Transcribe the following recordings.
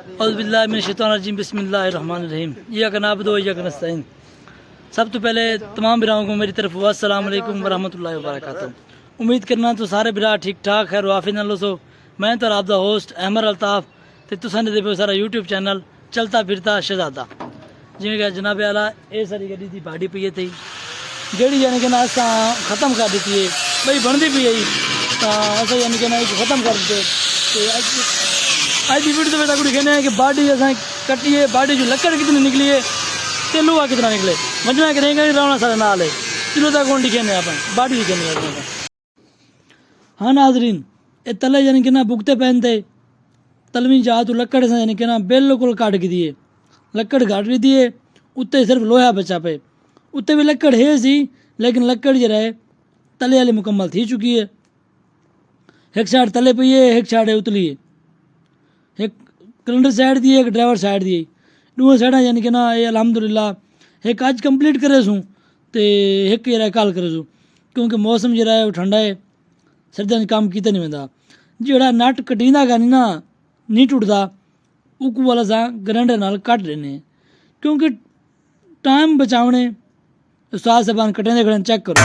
औज़ुबिल्लाहि मिनश्शैतानिर्रजीम बिस्मिल्लाहिर्रहमानिर्रहीम इय्याका नअबुदु व इय्याका नस्तईन। सब तो पहले तमाम बिराओं को मेरी तरफ अस्सलाम वालेकुम व रहमतुल्लाहि व बरकातहू। उम्मीद करना तो सारे बिरा ठीक ठाक खैर वाफी नाल सो। मैं तो आप दा होस्ट अहमद अल्ताफ ते तुसां दे पे सारा यूट्यूब चैनल चलता फिरता शहजादा। जिवें कि जनाब आला ये सारी गड्डी दी बाडी पई थी जेड़ी यानी कि ना असां ख़त्म कर दी है भाई बनती पई आई तो असां यानी कि ना ख़त्म कर दिते। आज की वीडियो में तक कहने हैं कि बाडी असां कटी है, बाडी जो लकड़ कितनी निकली है ते लोहा कितना निकले मजना करेंगे रहना सारे नाल है किलो तक कौन लिखे आप बाडी लिखे नहीं। हाँ नाजरीन ये तले यानी कि ना बुगते पहनते तलवी जा तो लकड़ से यानी कि ना बिल्कुल काट की दिए लकड़ काट दी दिए उत्ते सिर्फ लोहा बचा पे उत्ते भी लकड़ है सी लेकिन लकड़ जो है तले वाली मुकम्मल थी चुकी है। एक साइड तले पई है एक साइड उतली है, एक कैलेंडर साइड दी एक ड्राइवर साइड दी दो साइड यानी कि ना ये अल्हम्दुलिल्लाह एक आज कंप्लीट करे सूँ तो एक जरा कल करे सूँ क्योंकि मौसम जरा है वो ठंडा है सर्दियों में काम किया नहीं वंदा जोड़ा नट कटींदा का नहीं ना नहीं टुटदा उकू वाला सा ग्राइंडर नाल कट लेने क्योंकि टाइम बचावने उस्ताद साहबान कटेंदे खड़े चेक करो।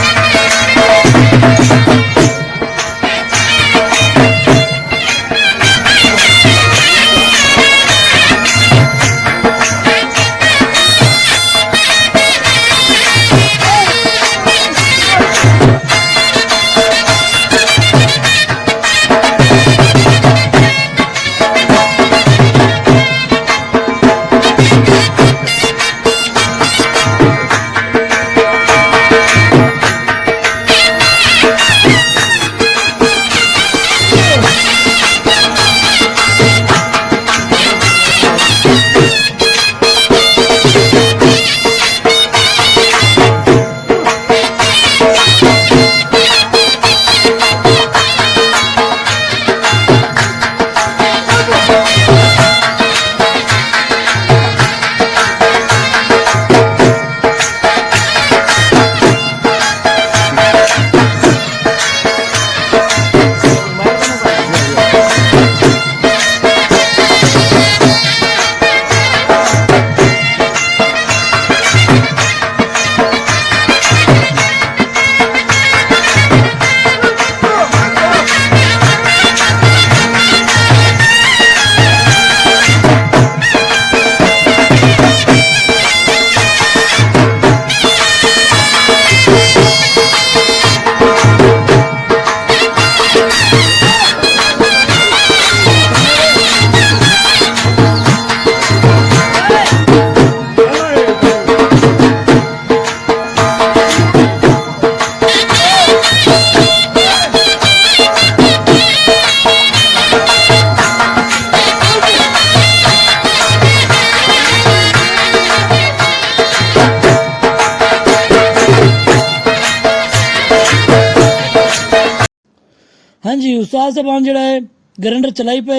हाँ जी उस्ताद साहबान जड़ा है ग्राइंडर चलाई पे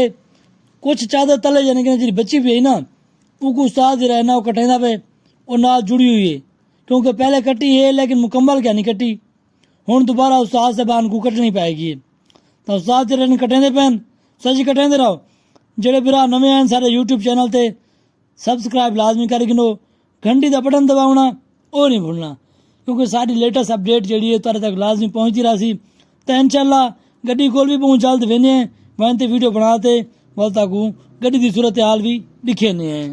कुछ चादर तले यानी कि जी बची भी है ना उनको उस्ताद जरा है ना वो कटेंदा पे और नाल जुड़ी हुई है क्योंकि पहले कटी है लेकिन मुकम्मल क्या नहीं कटी हुण दोबारा उस्ताद साहबान को कटनी पाएगी तो उस्ताद जरा नहीं कटेंदे पैन सजी कटेंदे रहो। जेड़े बिरा नवे हैं सारे यूट्यूब चैनल ते सबसक्राइब लाजमी कर गिनो घंटी का बटन दबावना वो नहीं भूलना क्योंकि सारी लेटेस्ट अपडेट जी है तुहाडे तक लाजमी पहुँचती रहा सी तो इंशाल्लाह गड्डी कोल भी बहुत जल्द वेने वहीं ते वीडियो बनाते वल तक गड्डी की सूरत हाल भी दिखे हैं।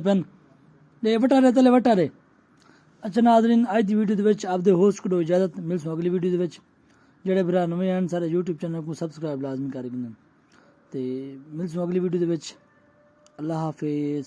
پین لے وٹا رہے تلے وٹا رہے. اچھا ناظرین اج دی ویڈیو دے وچ آپ دے ہوسٹ کو اجازت ملسوں اگلی ویڈیو دے وچ. جڑے برا نویں ہیں سارے یوٹیوب چینل کو سبسکرائب لازمی کر گن تے ملسوں اگلی ویڈیو دے وچ. اللہ حافظ.